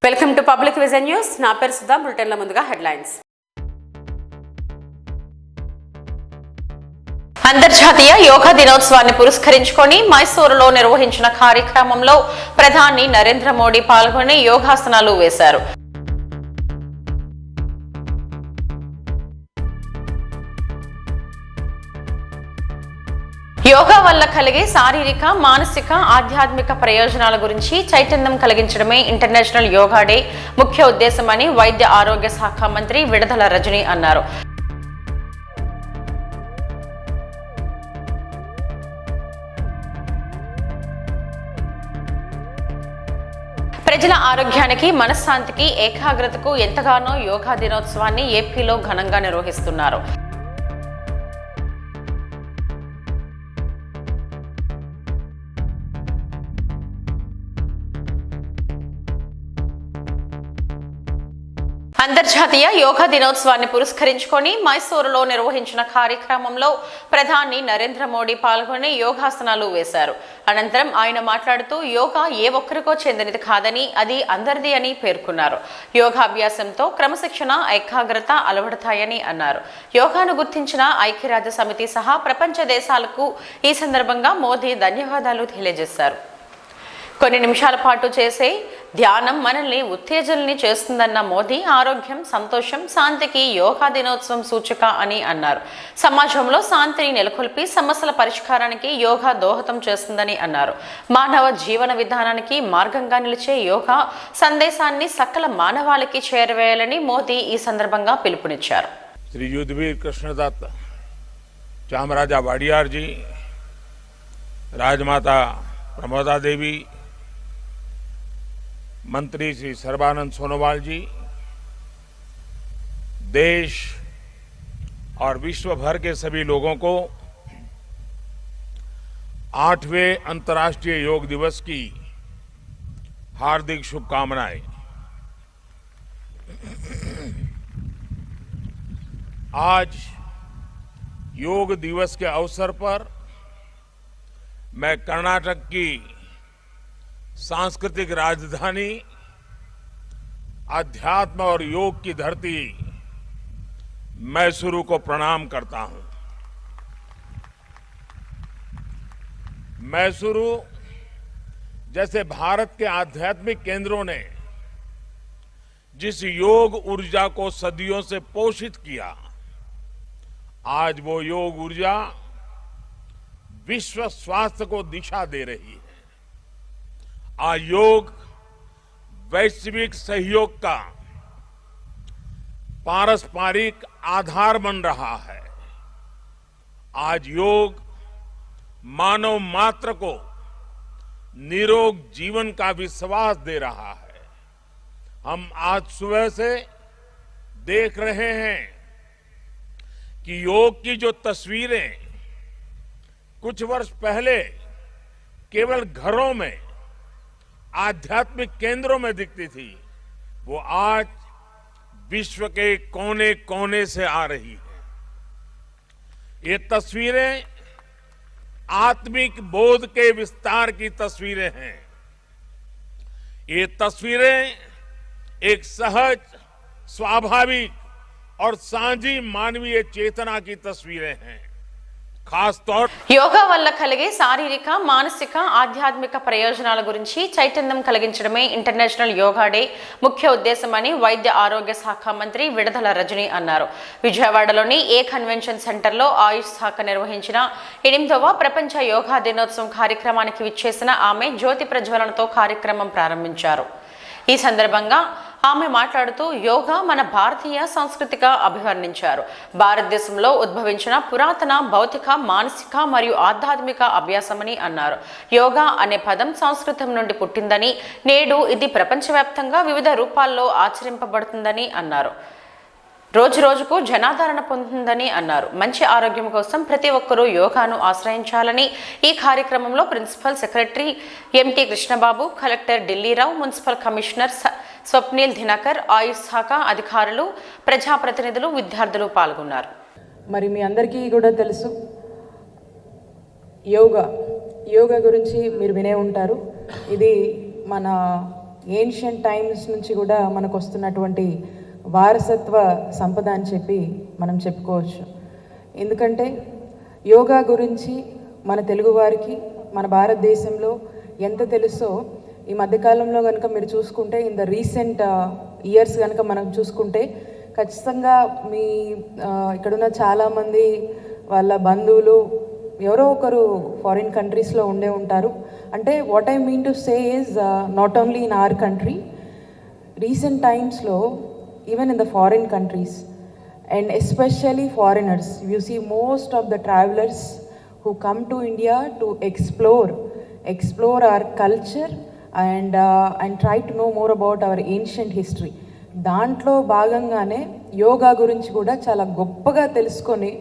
Welcome to public vision news. నా పేరు సుధా. బులెటిన్ల ముందుగా హెడ్లైన్స్. అంతర్జాతీయ యోగా దినోత్సవాన్ని పురస్కరించుకొని మైసూరులో నిర్వహించిన కార్యక్రమంలో ప్రధాని నరేంద్ర మోడీ పాల్గొని యోగాసనాలు వేశారు. యోగా వల్ల కలిగే శారీరక, మానసిక, ఆధ్యాత్మిక ప్రయోజనాల గురించి చైతన్యం కలిగించడమే ఇంటర్నేషనల్ యోగా డే ముఖ్య ఉద్దేశమని వైద్య ఆరోగ్య శాఖ మంత్రి విడదల రజని అన్నారు. ప్రజల ఆరోగ్యానికి, మనశ్శాంతికి, ఏకాగ్రతకు ఎంతగానో యోగా దినోత్సవాన్ని ఏపీలో ఘనంగా నిర్వహిస్తున్నారు. అంతర్జాతీయ యోగా దినోత్సవాన్ని పురస్కరించుకొని మైసూరులో నిర్వహించిన కార్యక్రమంలో ప్రధాని నరేంద్ర మోడీ పాల్గొని యోగాసనాలు వేశారు. అనంతరం ఆయన మాట్లాడుతూ యోగా ఏ ఒక్కరికో చెందినది కాదని, అది అందరిది అని పేర్కొన్నారు. యోగాభ్యాసంతో క్రమశిక్షణ, ఏకాగ్రత అలవడతాయని అన్నారు. యోగాను గుర్తించిన ఐక్యరాజ్య సమితి సహా ప్రపంచ దేశాలకు ఈ సందర్భంగా మోదీ ధన్యవాదాలు తెలియజేశారు. కొన్ని నిమిషాల పాటు చేసే ధ్యానం మనల్ని ఉత్తేజనల్ని చేస్తుందన్న మోదీ, ఆరోగ్యం, సంతోషం, శాంతికి యోగా దినోత్సవం సూచిక అని అన్నారు. సమాజంలో శాంతిని నెలకొల్పి సమస్యల పరిష్కారానికి యోగా దోహదం చేస్తుందని అన్నారు. మానవ జీవన విధానానికి మార్గంగా నిలిచే యోగా సందేశాన్ని సకల మానవాళికి చేరవేయాలని మోదీ ఈ సందర్భంగా పిలుపునిచ్చారు. శ్రీ యుద్ధవీర్ కృష్ణదత్త, చామరాజా వాడియార్ जी, राजमाता प्रमोदा देवी, मंत्री श्री सर्बानंद सोनोवाल जी, देश और विश्व भर के सभी लोगों को 8वें अंतर्राष्ट्रीय योग दिवस की हार्दिक शुभकामनाएं। आज योग दिवस के अवसर पर मैं कर्नाटक की सांस्कृतिक राजधानी, अध्यात्म और योग की धरती मैसूरू को प्रणाम करता हूं। मैसूरू जैसे भारत के आध्यात्मिक केंद्रों ने जिस योग ऊर्जा को सदियों से पोषित किया, आज वो योग ऊर्जा विश्व स्वास्थ्य को दिशा दे रही है। आज योग वैश्विक सहयोग का पारस्परिक आधार बन रहा है। आज योग मानव मात्र को निरोग जीवन का विश्वास दे रहा है। हम आज सुबह से देख रहे हैं कि योग की जो तस्वीरें कुछ वर्ष पहले केवल घरों में, आध्यात्मिक केंद्रों में दिखती थी, वो आज विश्व के कोने कोने से आ रही है। ये तस्वीरें आत्मिक बोध के विस्तार की तस्वीरें हैं। ये तस्वीरें एक सहज, स्वाभाविक और साझी मानवीय चेतना की तस्वीरें हैं। యోగా వల్ల కలిగే శారీరక, మానసిక, ఆధ్యాత్మిక ప్రయోజనాల గురించి చైతన్యం కలిగించడమే ఇంటర్నేషనల్ యోగా డే ముఖ్య ఉద్దేశమని వైద్య ఆరోగ్య శాఖ మంత్రి విడదల రజని అన్నారు. విజయవాడలోని ఏ కన్వెన్షన్ సెంటర్లో ఆయుష్ శాఖ నిర్వహించిన 8వ ప్రపంచ యోగా దినోత్సవం కార్యక్రమానికి విచ్చేసిన ఆమె జ్యోతి ప్రజ్వలనతో కార్యక్రమం ప్రారంభించారు. ఈ సందర్భంగా ఆమె మాట్లాడుతూ యోగా మన భారతీయ సంస్కృతిగా అభివర్ణించారు. భారతదేశంలో ఉద్భవించిన పురాతన భౌతిక, మానసిక మరియు ఆధ్యాత్మిక అభ్యాసమని అన్నారు. యోగా అనే పదం సంస్కృతం నుండి పుట్టిందని, నేడు ఇది ప్రపంచవ్యాప్తంగా వివిధ రూపాల్లో ఆచరింపబడుతుందని అన్నారు. రోజు రోజుకు జనాదరణ పొందుతుందని అన్నారు. మంచి ఆరోగ్యం కోసం ప్రతి ఒక్కరూ యోగాను ఆశ్రయించాలని ఈ కార్యక్రమంలో principal secretary MT Krishna Babu, collector Dilli Rao, municipal commissioner Swapnil Dinakar, AYUSH శాఖ అధికారులు, ప్రజాప్రతినిధులు, విద్యార్థులు పాల్గొన్నారు. మరి మీ అందరికీ కూడా తెలుసు, యోగా గురించి మీరు వినే ఉంటారు. ఇది మన ఏన్షియంట్ టైమ్స్ నుంచి కూడా మనకు వస్తున్నటువంటి వారసత్వ సంపద అని చెప్పి మనం చెప్పుకోవచ్చు. ఎందుకంటే యోగా గురించి మన తెలుగువారికి మన భారతదేశంలో ఎంత తెలుసో ఈ మధ్యకాలంలో కనుక మీరు చూసుకుంటే ఇన్ ద రీసెంట్ ఇయర్స్ కనుక మనం చూసుకుంటే ఖచ్చితంగా మీ ఇక్కడున్న చాలామంది వాళ్ళ బంధువులు ఎవరో ఒకరు ఫారిన్ కంట్రీస్లో ఉండే ఉంటారు. అంటే what I mean to say is not only in our country, recent టైమ్స్లో even in the foreign countries and especially foreigners, you see most of the travelers who come to India to explore our culture and try to know more about our ancient history. దాంట్లో భాగంగానే యోగా గురించి కూడా చాలా గొప్పగా తెలుసుకొని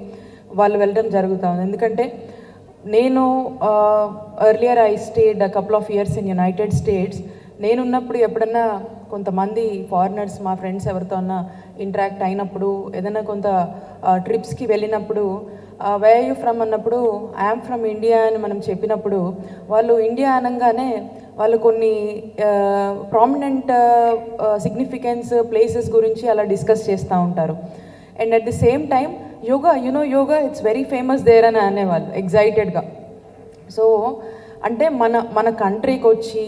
వాళ్ళు వెళ్ళడం జరుగుతూ ఉంది. ఎందుకంటే నేను earlier I stayed a couple of years in United States. నేనున్నప్పుడు ఎప్పుడన్నా కొంతమంది ఫారినర్స్ మా ఫ్రెండ్స్ ఎవరితో అన్నా ఇంటరాక్ట్ అయినప్పుడు, ఏదైనా కొంత ట్రిప్స్కి వెళ్ళినప్పుడు వేర్ యూ ఫ్రమ్ అన్నప్పుడు ఐఎమ్ ఫ్రమ్ ఇండియా అని మనం చెప్పినప్పుడు వాళ్ళు ఇండియా అనగానే వాళ్ళు కొన్ని ప్రామినెంట్ సిగ్నిఫికెన్స్ ప్లేసెస్ గురించి అలా డిస్కస్ చేస్తూ ఉంటారు. And at the same time yoga yoga it's very famous there అని అనేవాళ్ళు ఎగ్జైటెడ్గా. సో అంటే మన కంట్రీకి వచ్చి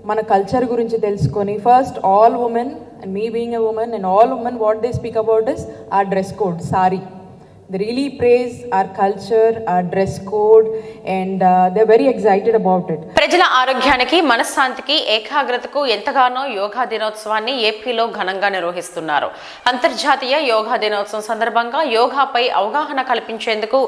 మన కల్చర్ గురించి తెలుసుకొని first all women and me being a women and all women what they speak about is our dress code sari. They really praise our culture, our dress code, and they're very excited about it. ప్రజల ఆరోగ్యానికి మనశ్శాంతికి ఏకాగ్రతకు ఎంతగానో యోగా దినోత్సవాన్ని ఏపీలో ఘనంగా నిర్వహిస్తున్నారు. అంతర్జాతీయ యోగా దినోత్సవం సందర్భంగా యోగాపై అవగాహన కల్పించేందుకు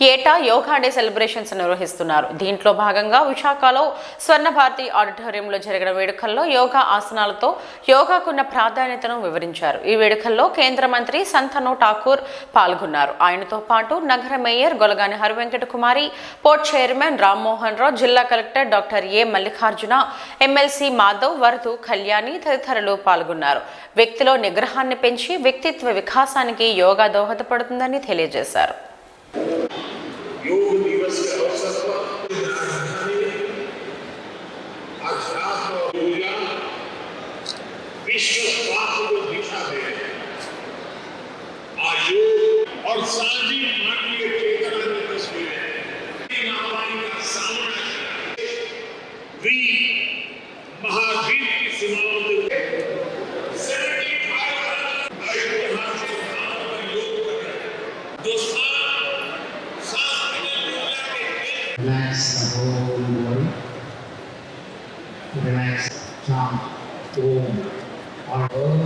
ఏటా యోగా డే సెలబ్రేషన్స్ నిర్వహిస్తున్నారు. దీంట్లో భాగంగా విశాఖలో స్వర్ణ భారతి ఆడిటోరియంలో జరిగిన వేడుకల్లో యోగా ఆసనాలతో యోగాకున్న ప్రాధాన్యతను వివరించారు. ఈ వేడుకల్లో కేంద్ర మంత్రి సంతను ఠాకూర్ పాల్గొన్నారు. ఆయనతో పాటు నగర mayor Golagani Harivenkata Kumari, port chairman Rammohan Rao, జిల్లా collector doctor A Mallikarjuna, MLC Madhav, Varadu, Kalyani తదితరులు పాల్గొన్నారు. వ్యక్తిలో నిగ్రహాన్ని పెంచి వ్యక్తిత్వ వికాసానికి యోగా దోహదపడుతుందని తెలియజేశారు. और सामाजिक मानवीय चेतना की तस्वीरें महामारी का सामना वीर महावीर की सीमाओं में 75 ऐतिहासिक काम पर योग कर रहे हैं। दोस्तों सांस लेने के relax the whole body, relax, chant Om or Om.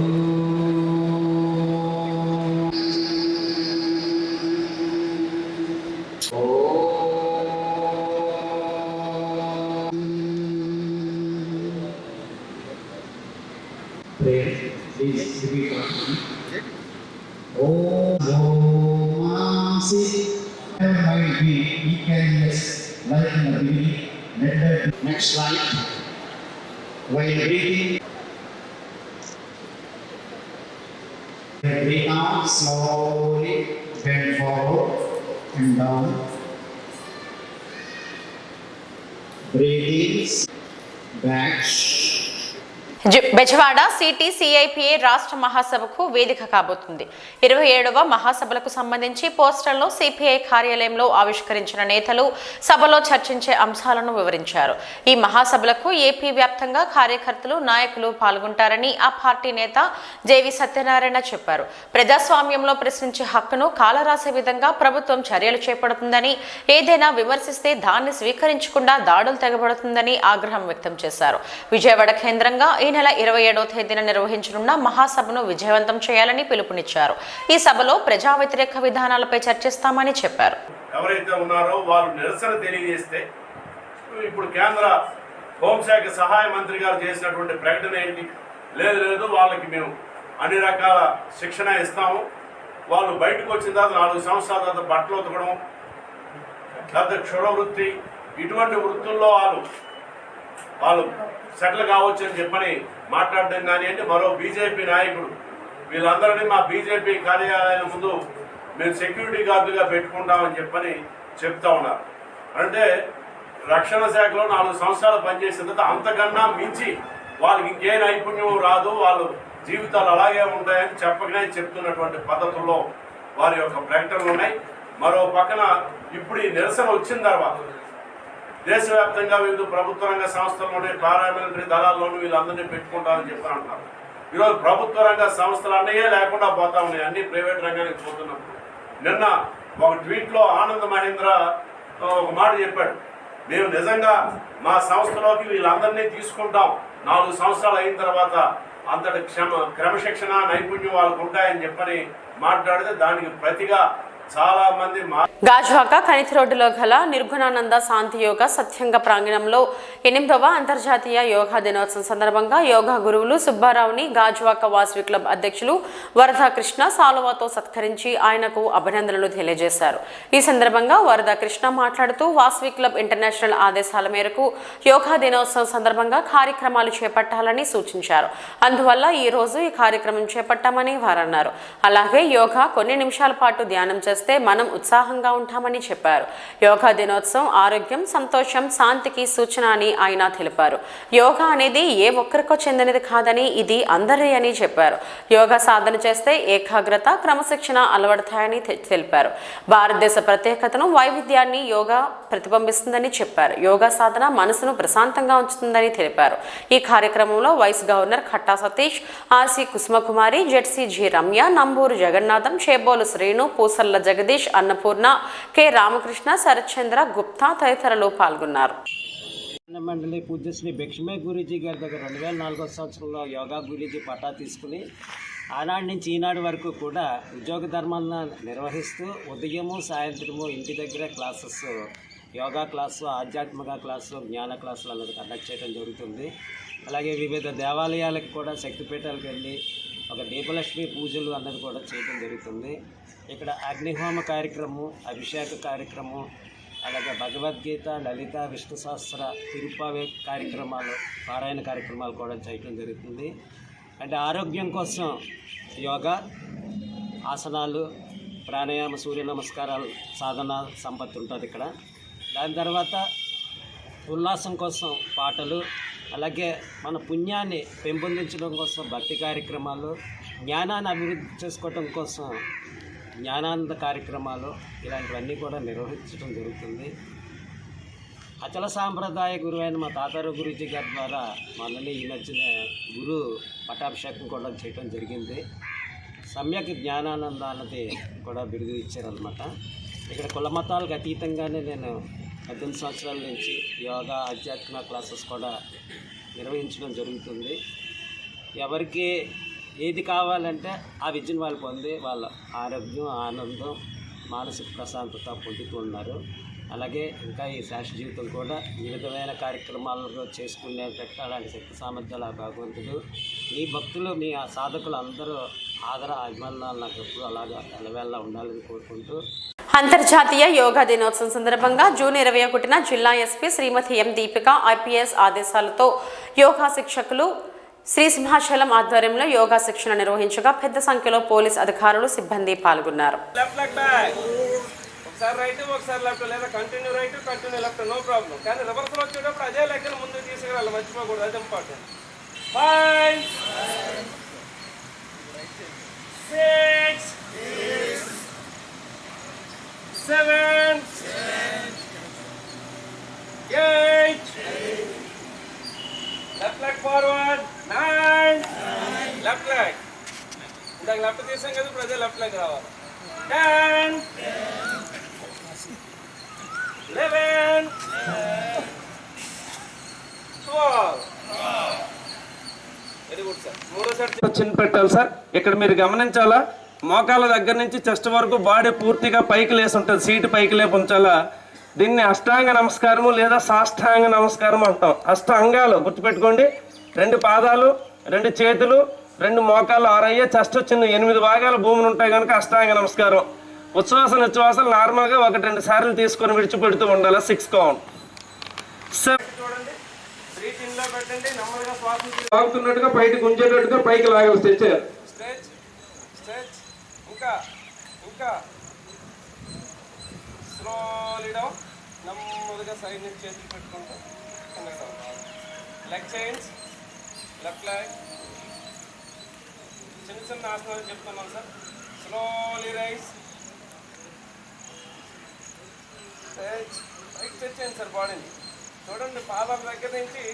Please repeat after me. Om Namasi. Whatever might be, we can just light in the beginning. Let the next slide. While breathing, breathe out slowly, bend forward and down. Breathe in, back. Bezawada city CIPA రాష్ట్ర మహాసభకు వేదిక కాబోతుంది. 27వ మహాసభలకు సంబంధించి పోస్టర్లను CPI కార్యాలయంలో ఆవిష్కరించిన నేతలు సభలో చర్చించే అంశాలను వివరించారు. ఈ మహాసభలకు ఏపీ వ్యాప్తంగా కార్యకర్తలు, నాయకులు పాల్గొంటారని ఆ పార్టీ నేత జేవి సత్యనారాయణ చెప్పారు. ప్రజాస్వామ్యంలో ప్రశ్నించే హక్కును కాలరాసే విధంగా ప్రభుత్వం చర్యలు చేపడుతుందని, ఏదైనా విమర్శిస్తే దాన్ని స్వీకరించకుండా దాడులు తెగబడుతుందని ఆగ్రహం వ్యక్తం చేశారు. విజయవాడ కేంద్రంగా ఈ నెల 27వ తేదీన నిర్వహించనున్న మహాసభను విజయవంతం చేయాలని పిలుపునిచ్చారు. ఈ సభలో ప్రజా వ్యతిరేక విధానాలపై చర్చిస్తామని చెప్పారు. ఎవరైతే ఉన్నారో వాళ్ళు నిరసన తెలియజేస్తే ఇప్పుడు కేంద్ర హోంశాఖ సహాయ మంత్రి గారు చేసినటువంటి ప్రకటన ఏంటి? లేదు వాళ్ళకి మేము అన్ని రకాల శిక్షణ ఇస్తాము, వాళ్ళు బయటకు వచ్చిన తర్వాత 4 సంవత్సరాల తర్వాత బట్టలు ఉతకడం, లేకపోతే క్షుర వృత్తి, ఇటువంటి వృత్తుల్లో వాళ్ళు సెటిల్ కావచ్చు అని చెప్పని మాట్లాడడం కానివ్వండి. మరో బీజేపీ నాయకుడు వీళ్ళందరినీ మా బీజేపీ కార్యాలయం ముందు మేము సెక్యూరిటీ గార్డుగా పెట్టుకుంటామని చెప్పని చెప్తా ఉన్నారు. అంటే రక్షణ శాఖలో 4 సంవత్సరాలు పనిచేసిన తర్వాత అంతకన్నా మించి వాళ్ళకి ఇంకే నైపుణ్యం రాదు, వాళ్ళు జీవితాలు అలాగే ఉంటాయని చెప్పకనే చెప్తున్నటువంటి పద్ధతుల్లో వారి యొక్క ప్రకటనలు ఉన్నాయి. మరో పక్కన ఇప్పుడు ఈ నిరసన వచ్చిన తర్వాత దేశవ్యాప్తంగా వివిధ ప్రభుత్వ రంగ సంస్థల్లోనే పారామిలిటరీ దళాల్లోనూ వీళ్ళందరినీ పెట్టుకుంటారని చెప్పి అంటున్నారు. ఈరోజు ప్రభుత్వ రంగ సంస్థలు అన్నయ్యే లేకుండా పోతా ఉన్నాయి, అన్ని ప్రైవేట్ రంగానికి పోతున్నప్పుడు. నిన్న ఒక ట్వీట్లో ఆనంద్ మహేంద్ర ఒక మాట చెప్పాడు, మేము నిజంగా మా సంస్థలోకి వీళ్ళందరినీ తీసుకుంటాం, 4 సంవత్సరాలు అయిన తర్వాత అంతటి క్రమశిక్షణ నైపుణ్యం వాళ్ళకు ఉంటాయని చెప్పని మాట్లాడితే దానికి ప్రతిగా చాలా మంది గాజువాక కనితి రోడ్డులో గల నిర్గుణానంద శాంతి యోగ సత్యంగ ప్రాంగణంలో 8వ అంతర్జాతీయ యోగా దినోత్సవం సందర్భంగా యోగా గురువులు సుబ్బారావుని గాజువాక వాసవి క్లబ్ అధ్యక్షులు వరదా కృష్ణ సాలువాతో సత్కరించి ఆయనకు అభినందనలు తెలియజేశారు. ఈ సందర్భంగా వరదా కృష్ణ మాట్లాడుతూ వాసవి క్లబ్ ఇంటర్నేషనల్ ఆదేశాల మేరకు యోగా దినోత్సవం సందర్భంగా కార్యక్రమాలు చేపట్టాలని సూచించారు. అందువల్ల ఈ రోజు ఈ కార్యక్రమం చేపట్టామని వారన్నారు. అలాగే యోగా కొన్ని నిమిషాల పాటు ధ్యానం చేస్తే మనం ఉత్సాహంగా ఉంటామని చెప్పారు. యోగా దినోత్సవం ఆరోగ్యం, సంతోషం, శాంతికి సూచన అని ఆయన తెలిపారు. యోగా అనేది ఏ ఒక్కరికో చెందినది కాదని ఇది అందరి అని చెప్పారు. యోగా సాధన చేస్తే ఏకాగ్రత, క్రమశిక్షణ అలవడతాయని తెలిపారు. భారతదేశ ప్రత్యేకతను, వైవిధ్యాన్ని యోగా ప్రతిబింబిస్తుందని చెప్పారు. యోగా సాధన మనసును ప్రశాంతంగా ఉంచుతుందని తెలిపారు. ఈ కార్యక్రమంలో vice governor Khatta Satish, RC Kusumakumari, ZC G Ramya, Namburu Jagannatham, Chebolu Srinu, Pusalla Jagadish, Annapurna, K Ramakrishna, Sarathchandra Gupta తదితరులు పాల్గొన్నారు. మండలి పూజ్యశ్రీ భిక్షమే గురూజీ గారి దగ్గర 2004 సంవత్సరంలో యోగా గురూజీ పట్టా తీసుకుని ఆనాటి నుంచి ఈనాడు వరకు కూడా ఉద్యోగ ధర్మాలను నిర్వహిస్తూ ఉదయము సాయంత్రము ఇంటి దగ్గర క్లాసెస్, యోగా క్లాసు, ఆధ్యాత్మిక క్లాసు, జ్ఞాన క్లాసులు అన్నది కండక్ట్ చేయడం జరుగుతుంది. అలాగే వివిధ దేవాలయాలకు కూడా శక్తిపీఠాలకు వెళ్ళి ఒక దీపలక్ష్మి పూజలు అన్నది కూడా చేయడం జరుగుతుంది. ఇక్కడ అగ్నిహోమ కార్యక్రమం, అభిషేక కార్యక్రమం, అలాగే భగవద్గీత, లలిత, విష్ణు సహస్ర, తిరుపావే కార్యక్రమాలు, పారాయణ కార్యక్రమాలు కూడా చేయడం జరుగుతుంది. అంటే ఆరోగ్యం కోసం యోగా, ఆసనాలు, ప్రాణాయామ, సూర్య నమస్కారాలు సాధన సంపత్తి ఉంటుంది ఇక్కడ. దాని తర్వాత ఉల్లాసం కోసం పాటలు, అలాగే మన పుణ్యాన్ని పెంపొందించడం కోసం భక్తి కార్యక్రమాలు, జ్ఞానాన్ని అభివృద్ధి చేసుకోవడం కోసం జ్ఞానానంద కార్యక్రమాలు, ఇలాంటివన్నీ కూడా నిర్వహించడం జరుగుతుంది. అచల సాంప్రదాయ గురువైన మా తాతారావు గురూజీ గారి ద్వారా మనల్ని ఈ మధ్యన గురు పట్టాభిషేకం కూడా చేయడం జరిగింది. సమ్యక్ జ్ఞానానంద అన్నది కూడా బిరుదు ఇచ్చారనమాట. ఇక్కడ కుల మతాలకు అతీతంగానే నేను 18 సంవత్సరాల నుంచి యోగా, ఆధ్యాత్మిక క్లాసెస్ కూడా నిర్వహించడం జరుగుతుంది. ఎవరికి ఏది కావాలంటే ఆ విద్యను వాళ్ళు పొంది వాళ్ళ ఆరోగ్యం, ఆనందం, మానసిక ప్రశాంతత పొందుతున్నారు. అలాగే ఇంకా ఈ శాశ్వత జీవితం కూడా ఈ విధమైన కార్యక్రమాలను చేసుకునేటట్టు అలాంటి శక్తి సామర్థ్యాలు ఆ భగవంతుడు, మీ భక్తులు, మీ సాధకులు అందరూ ఆదర అభిమానాలు నాకు ఎప్పుడు అలాగా ఎలవేళ్ళ ఉండాలని కోరుకుంటూ. అంతర్జాతీయ యోగా దినోత్సవం సందర్భంగా జూన్ 21న జిల్లా ఎస్పీ శ్రీమతి ఎం దీపిక ఐపీఎస్ ఆదేశాలతో యోగా శిక్షకులు శ్రీ సింహాచలం ఆధ్వర్యంలో యోగా శిక్షణ నిర్వహించగా పెద్ద సంఖ్యలో పోలీస్ అధికారులు, సిబ్బంది పాల్గొన్నారు. Left leg forward, 9, left leg. ఇందాక లెఫ్ట్ తీసాం కదా, ఇప్పుడు అదే లెఫ్ట్ లెగ్ రావాలి. 10, 11, 12. Very good sir. మూడోసారి చిన్న పెట్టాలి సార్. ఇక్కడ మీరు గమనించాలా, మోకాల దగ్గర నుంచి చెస్ట్ వరకు బాడీ పూర్తిగా పైకి లేసి ఉంటుంది, సీటు పైకి లేపు ఉంచాలా. దీన్ని అష్టాంగ నమస్కారము లేదా సాష్టాంగ నమస్కారం అంటాం. అష్టాంగాలు గుర్తుపెట్టుకోండి, 2 పాదాలు, 2 చేతులు, 2 మోకాలు, 6 అయ్యే, చెస్ట్ చిన్న 8 భాగాలు భూములు ఉంటాయి కనుక అష్టాంగ నమస్కారం. ఉచ్ఛ్వాసలు నార్మల్గా 1-2 సార్లు తీసుకొని విడిచిపెడుతూ ఉండాలి. 6 కౌంట్. చూడండి, లాగుతున్నట్టుగా పైకి గుంజేటట్టుగా పైకి లాగాలి. స్ట్రెచ్, ఇంకా స్లోలీ డౌన్. నెమ్మదిగా సైడ్ నుంచి చేతులు పెట్టుకుంటూ లెగ్ చైన్స్ లెఫ్ట్ లెగ్ చిన్న చిన్న ఆసనాలు చెప్తున్నాను సార్. స్లోలీ రైస్, పైకి తెచ్చేయండి సార్ బాడీని. చూడండి పాదాల దగ్గర నుంచి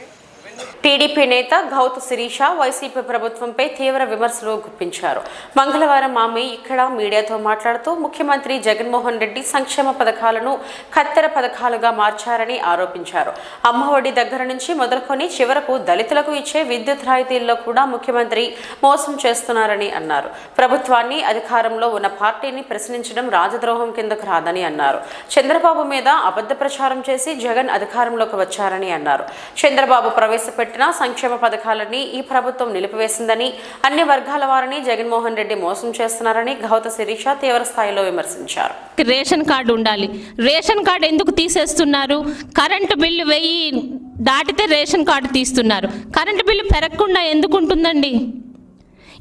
టీడీపీ నేత గౌతు శిరీష వైసీపీ ప్రభుత్వంపై తీవ్ర విమర్శలు గుప్పించారు. మంగళవారం ఆమె ఇక్కడ మీడియాతో మాట్లాడుతూ ముఖ్యమంత్రి జగన్మోహన్ రెడ్డి సంక్షేమ పథకాలను కత్తెర పథకాలుగా మార్చారని ఆరోపించారు. అమ్మఒడి దగ్గర నుంచి మొదలుకొని చివరకు దళితులకు ఇచ్చే విద్యుత్ రాయితీల్లో కూడా ముఖ్యమంత్రి మోసం చేస్తున్నారని అన్నారు. ప్రభుత్వాన్ని, అధికారంలో ఉన్న పార్టీని ప్రశ్నించడం రాజద్రోహం కిందకు రాదని అన్నారు. చంద్రబాబు మీద అబద్ధ ప్రచారం చేసి జగన్ అధికారంలోకి వచ్చారని అన్నారు. చంద్రబాబు ప్రవేశపెట్టిన సంక్షేమ పథకాలని ఈ ప్రభుత్వం నిలిపివేసిందని, అన్ని వర్గాల వారిని జగన్మోహన్ రెడ్డి మోసం చేస్తున్నారని గౌత శిరీష తీవ్ర స్థాయిలో విమర్శించారు. రేషన్ కార్డు ఉండాలి. రేషన్ కార్డు ఎందుకు తీసేస్తున్నారు? కరెంటు బిల్లు 1000 దాటితే రేషన్ కార్డు తీస్తున్నారు. కరెంటు బిల్లు పెరగకుండా ఎందుకు ఉంటుందండి?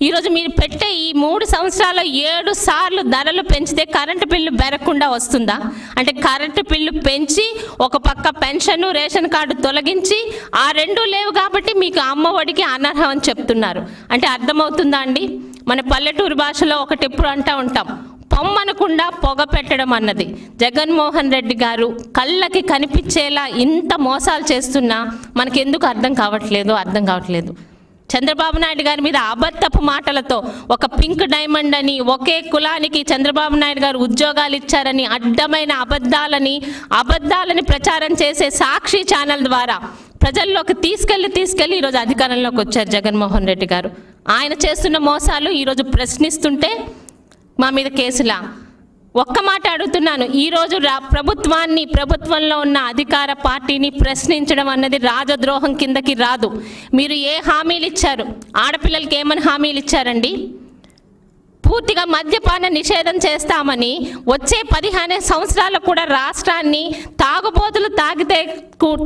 ఈరోజు మీరు పెట్టే ఈ 3 సంవత్సరాల్లో 7 సార్లు ధరలు పెంచితే కరెంటు బిల్లు పెరగకుండా వస్తుందా? అంటే కరెంటు బిల్లు పెంచి ఒక పక్క పెన్షన్, రేషన్ కార్డు తొలగించి ఆ 2 లేవు కాబట్టి మీకు అమ్మఒడికి అనర్హం అని చెప్తున్నారు. అంటే అర్థమవుతుందా అండి? మన పల్లెటూరు భాషలో ఒకటి ఎప్పుడు అంటూ ఉంటాం, పొమ్మనకుండా పొగ పెట్టడం అన్నది. జగన్మోహన్ రెడ్డి గారు కళ్ళకి కనిపించేలా ఇంత మోసాలు చేస్తున్నా మనకెందుకు అర్థం కావట్లేదు. చంద్రబాబు నాయుడు గారి మీద అబద్ధపు మాటలతో ఒక పింక్ డైమండ్ అని, ఒకే కులానికి చంద్రబాబు నాయుడు గారు ఉద్యోగాలు ఇచ్చారని అడ్డమైన అబద్ధాలని ప్రచారం చేసే సాక్షి ఛానల్ ద్వారా ప్రజల్లోకి తీసుకెళ్లి ఈరోజు అధికారంలోకి వచ్చారు జగన్మోహన్ రెడ్డి గారు. ఆయన చేస్తున్న మోసాలు ఈరోజు ప్రశ్నిస్తుంటే మా మీద కేసులా? ఒక్క మాట అడుగుతున్నాను, ఈరోజు ప్రభుత్వంలో ఉన్న అధికార పార్టీని ప్రశ్నించడం అన్నది రాజద్రోహం కిందకి రాదు. మీరు ఏ హామీలు ఇచ్చారు? ఆడపిల్లలకి ఏమని హామీలు ఇచ్చారండి? పూర్తిగా మద్యపాన నిషేధం చేస్తామని వచ్చే 15 సంవత్సరాలు కూడా రాష్ట్రాన్ని తాగుబోతులు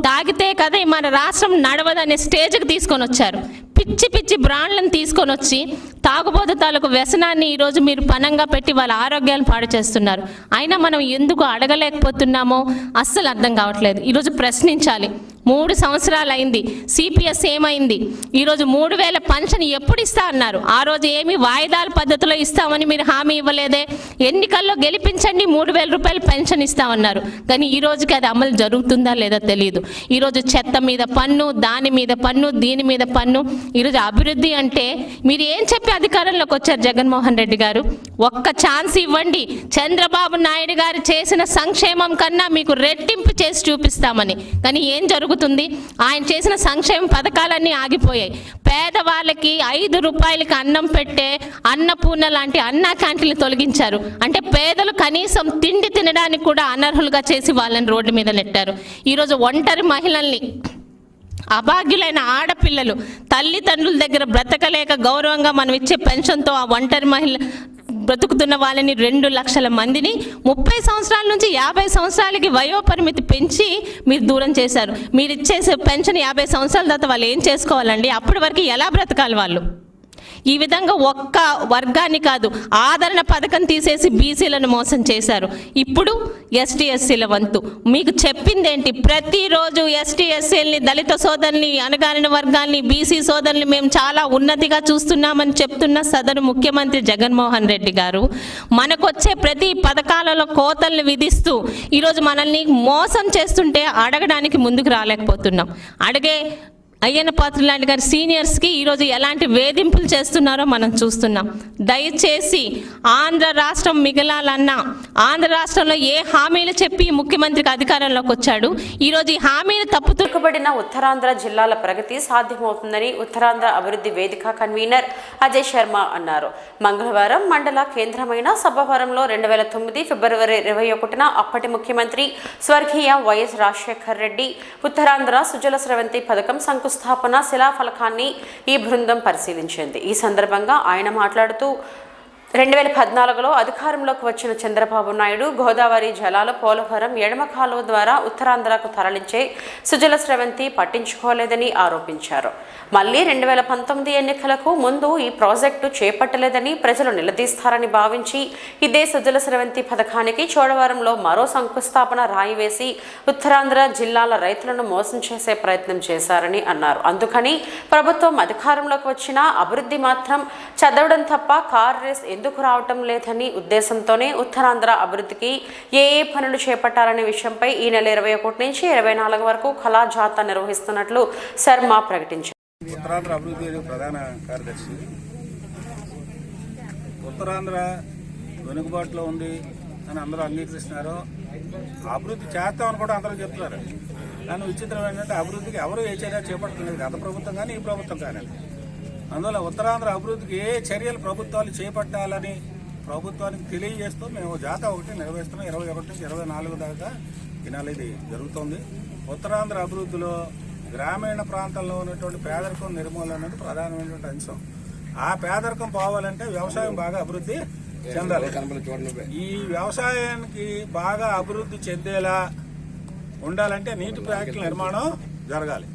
తాగితే కదా మన రాష్ట్రం నడవదనే స్టేజ్కి తీసుకొని వచ్చారు. పిచ్చి బ్రాండ్లను తీసుకొని వచ్చి తాగుబోతు తాలూకు వ్యసనాన్ని ఈరోజు మీరు పనంగా పెట్టి వాళ్ళ ఆరోగ్యాలను పాడు చేస్తున్నారు. అయినా మనం ఎందుకు అడగలేకపోతున్నామో అస్సలు అర్థం కావట్లేదు. ఈరోజు ప్రశ్నించాలి. 3 సంవత్సరాలు అయింది. సిపిఎస్ ఏమైంది? ఈరోజు 3000 పెన్షన్ ఎప్పుడు ఇస్తా అన్నారు? ఆ రోజు ఏమి వాయిదాల పద్ధతిలో ఇస్తామని మీరు హామీ ఇవ్వలేదే. ఎన్నికల్లో గెలిపించండి 3000 రూపాయలు పెన్షన్ ఇస్తామన్నారు. కానీ ఈ రోజుకి అది అమలు జరుగుతుందా లేదా తెలియదు. ఈరోజు చెత్త మీద పన్ను, దాని మీద పన్ను, దీని మీద పన్ను. ఈరోజు అభివృద్ధి అంటే మీరు ఏం చెప్పి అధికారంలోకి వచ్చారు జగన్మోహన్ రెడ్డి గారు? ఒక్క ఛాన్స్ ఇవ్వండి. చంద్రబాబు నాయుడు గారు చేసిన సంక్షేమం కన్నా మీకు రెట్టింపు చేసి చూపిస్తామని. కానీ ఏం జరుగుతుంది? ఆయన చేసిన సంక్షేమ పథకాలన్నీ ఆగిపోయాయి. పేదవాళ్ళకి 5 రూపాయలకి అన్నం పెట్టే అన్నపూర్ణ లాంటి అన్నా క్యాంటీన్లు తొలగించారు. అంటే పేదలు కనీసం తిండి తినడానికి కూడా అనర్హులుగా చేసి వాళ్ళని రోడ్డు మీద నెట్టారు. ఈరోజు ఒంటరి మహిళల్ని, అభాగ్యులైన ఆడపిల్లలు తల్లిదండ్రుల దగ్గర బ్రతకలేక గౌరవంగా మనం ఇచ్చే పెన్షన్తో ఆ ఒంటరి మహిళ బ్రతుకుతున్న వాళ్ళని 2 లక్షల మందిని 30 సంవత్సరాల నుంచి 50 సంవత్సరాలకి వయోపరిమితి పెంచి మీరు దూరం చేశారు. మీరు ఇచ్చే పెన్షన్ 50 సంవత్సరాల తర్వాత వాళ్ళు ఏం చేసుకోవాలండి? అప్పటి వరకు ఎలా బ్రతకాలి వాళ్ళు? ఈ విధంగా ఒక్క వర్గాన్ని కాదు, ఆదరణ పథకం తీసేసి బీసీలను మోసం చేశారు. ఇప్పుడు ఎస్టీ ఎస్సీల వంతు. మీకు చెప్పిందేంటి? ప్రతిరోజు ఎస్టీ ఎస్సీలని, దళిత సోదరుల్ని, అణగారిన వర్గాల్ని, బీసీ సోదరుల్ని మేము చాలా ఉన్నతిగా చూస్తున్నామని చెప్తున్న సదరు ముఖ్యమంత్రి జగన్మోహన్ రెడ్డి గారు మనకొచ్చే ప్రతి పథకాలలో కోతల్ని విధిస్తూ ఈరోజు మనల్ని మోసం చేస్తుంటే అడగడానికి ముందుకు రాలేకపోతున్నాం. అయ్యన్న పాత్ర లాంటి గారి సీనియర్స్కి ఈరోజు ఎలాంటి వేధింపులు చేస్తున్నారో మనం చూస్తున్నాం. దయచేసి ఆంధ్ర రాష్ట్రం మిగలాలన్నా, ఆంధ్ర రాష్ట్రంలో ఏ హామీలు చెప్పి ముఖ్యమంత్రికి అధికారంలోకి వచ్చాడు, ఈరోజు ఈ హామీలు తప్పుతుబడిన ఉత్తరాంధ్ర జిల్లాల ప్రగతి సాధ్యమవుతుందని ఉత్తరాంధ్ర అభివృద్ధి వేదిక కన్వీనర్ అజయ్ శర్మ అన్నారు. మంగళవారం మండల కేంద్రమైన సభవరంలో 2009 ఫిబ్రవరి 21న అప్పటి ముఖ్యమంత్రి స్వర్గీయ వైఎస్ రాజశేఖర్ రెడ్డి ఉత్తరాంధ్ర సుజల స్రవంతి పథకం శంకుస్థాపన శిలాఫలకాన్ని ఈ బృందం పరిశీలించింది. ఈ సందర్భంగా ఆయన మాట్లాడుతూ 2014లో అధికారంలోకి వచ్చిన చంద్రబాబు నాయుడు గోదావరి జలాలు పోలవరం ఎడమ కాలువ ద్వారా ఉత్తరాంధ్రకు తరలించే సుజల స్రవంతి పట్టించుకోలేదని ఆరోపించారు. మళ్లీ 2019 ఎన్నికలకు ముందు ఈ ప్రాజెక్టు చేపట్టలేదని ప్రజలు నిలదీస్తారని భావించి ఇదే సుజల స్రవంతి పథకానికి చోడవరంలో మరో శంకుస్థాపన రాయి వేసి ఉత్తరాంధ్ర జిల్లాల రైతులను మోసం చేసే ప్రయత్నం చేశారని అన్నారు. అందుకని ప్రభుత్వం అధికారంలోకి వచ్చినా అభివృద్ధి మాత్రం చదవడం తప్ప కార్ రేస్ ఎందుకు రావటం లేదని ఉద్దేశంతోనే ఉత్తరాంధ్ర అభివృద్ధికి ఏ పనులు చేపట్టాలనే విషయంపై ఈ నెల 21 నుంచి 24 వరకు కళా జాతా నిర్వహిస్తున్నట్లు శర్మ ప్రకటించారు. ఉత్తరాంధ్ర అభివృద్ధి ప్రధాన కార్యదర్శి. ఉత్తరాంధ్ర వెనుకబాటులో ఉంది అని అందరూ అంగీకరిస్తున్నారు. అభివృద్ధి చేస్తామని కూడా అందరూ చెప్తున్నారు. కానీ విచిత్రం ఏంటంటే అభివృద్ధికి ఎవరు ఏ చర్య చేపడుతున్నారు, గత ప్రభుత్వం కానీ ఈ ప్రభుత్వం కానీ. అందువల్ల ఉత్తరాంధ్ర అభివృద్ధికి ఏ చర్యలు ప్రభుత్వాలు చేపట్టాలని ప్రభుత్వానికి తెలియజేస్తూ మేము జాతా ఒకటి నిర్వహిస్తున్నాం. 21 నుంచి 24 దాకా ఈ నెల ఇది జరుగుతుంది. ఉత్తరాంధ్ర అభివృద్ధిలో గ్రామీణ ప్రాంతాల్లో ఉన్నటువంటి పేదరికం నిర్మూలన అనేది ప్రధానమైనటువంటి అంశం. ఆ పేదరికం పోవాలంటే వ్యవసాయం బాగా అభివృద్ధి చెందాలి. ఈ వ్యవసాయానికి బాగా అభివృద్ధి చెందేలా ఉండాలంటే నీటి ప్రాజెక్టుల నిర్మాణం జరగాలి.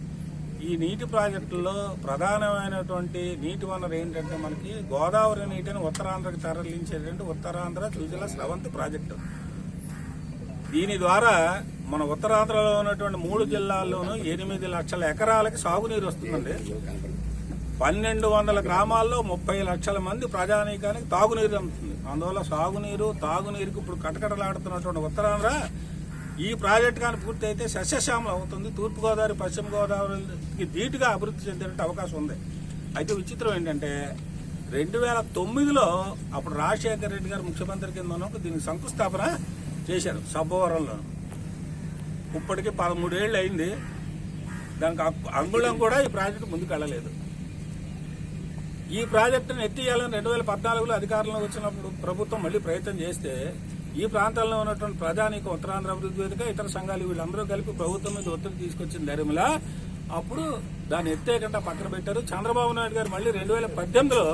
ఈ నీటి ప్రాజెక్టుల్లో ప్రధానమైనటువంటి నీటి వనరు ఏంటంటే మనకి గోదావరి నీటిని ఉత్తరాంధ్రకి తరలించేటువంటి ఉత్తరాంధ్ర సుజల స్రవంతి ప్రాజెక్టు. దీని ద్వారా మన ఉత్తరాంధ్రలో ఉన్నటువంటి 3 జిల్లాల్లోనూ 8 లక్షల ఎకరాలకి సాగునీరు వస్తుందండి. 1200 గ్రామాల్లో 30 లక్షల మంది ప్రజానీకానికి తాగునీరు అందుతుంది. అందువల్ల సాగునీరు తాగునీరుకి ఇప్పుడు కటకటలాడుతున్నటువంటి ఉత్తరాంధ్ర ఈ ప్రాజెక్టు కానీ పూర్తి అయితే సస్యశ్యామలం అవుతుంది. తూర్పుగోదావరి పశ్చిమ గోదావరికి ధీటుగా అభివృద్ధి చెందేట అవకాశం ఉంది. అయితే విచిత్రం ఏంటంటే 2009లో అప్పుడు రాజశేఖర రెడ్డి గారు ముఖ్యమంత్రి కింద ఉన్నప్పుడు దీనికి శంకుస్థాపన చేశారు సబ్బవరంలో. ఇప్పటికీ 13 ఏళ్ళు అయింది. దానికి అంగుళం కూడా ఈ ప్రాజెక్టు ముందుకు వెళ్ళలేదు. ఈ ప్రాజెక్టును ఎత్తియాలని 2014లో అధికారంలోకి వచ్చినప్పుడు ప్రభుత్వం మళ్ళీ ప్రయత్నం చేస్తే ఈ ప్రాంతాల్లో ఉన్నటువంటి ప్రజానీక ఉత్తరాంధ్ర అభివృద్ధి వేదిక ఇతర సంఘాలు వీళ్ళందరూ కలిపి ప్రభుత్వం మీద ఒత్తిడి తీసుకొచ్చిన ధర్మలా అప్పుడు దాన్ని ఎత్తేకుండా పక్కన పెట్టారు. చంద్రబాబు నాయుడు గారు మళ్ళీ 2018లో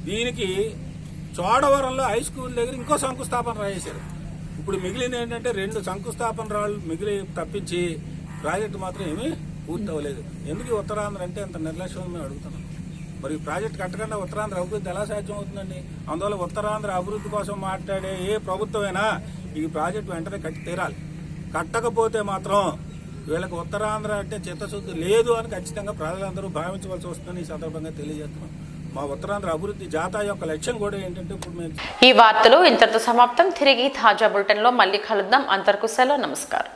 దీనికి చోడవరంలో హై స్కూల్ దగ్గర ఇంకో శంకుస్థాపన రాయేశారు. ఇప్పుడు మిగిలింది ఏంటంటే 2 శంకుస్థాపన రాళ్ళు మిగిలి తప్పించి ప్రాజెక్టు మాత్రం ఏమీ పూర్తి అవ్వలేదు. ఎందుకు ఉత్తరాంధ్ర అంటే అంత నిర్లక్ష్యం మేము అడుగుతున్నాం. మరి ఈ ప్రాజెక్టు కట్టకుండా ఉత్తరాంధ్ర అభివృద్ధి ఎలా సాధ్యం అవుతుందండి? అందువల్ల ఉత్తరాంధ్ర అభివృద్ధి కోసం మాట్లాడే ఏ ప్రభుత్వమైనా ఈ ప్రాజెక్టు వెంటనే కట్టి తీరాలి. కట్టకపోతే మాత్రం వీళ్ళకి ఉత్తరాంధ్ర అంటే చిత్తశుద్ధి లేదు అని ఖచ్చితంగా ప్రజలందరూ భావించవలసి వస్తుందని ఈ సందర్భంగా తెలియజేస్తున్నాం. మా ఉత్తరాంధ్ర అభివృద్ధి జాతా యొక్క లక్ష్యం కూడా ఏంటంటే ఇప్పుడు మేము ఈ వార్తలు ఇంతటితో సమాప్తం. తిరిగి తాజా బులెటిన్లో మళ్ళీ కలుద్దాం. అంతవరకు సెలవు. నమస్కారం.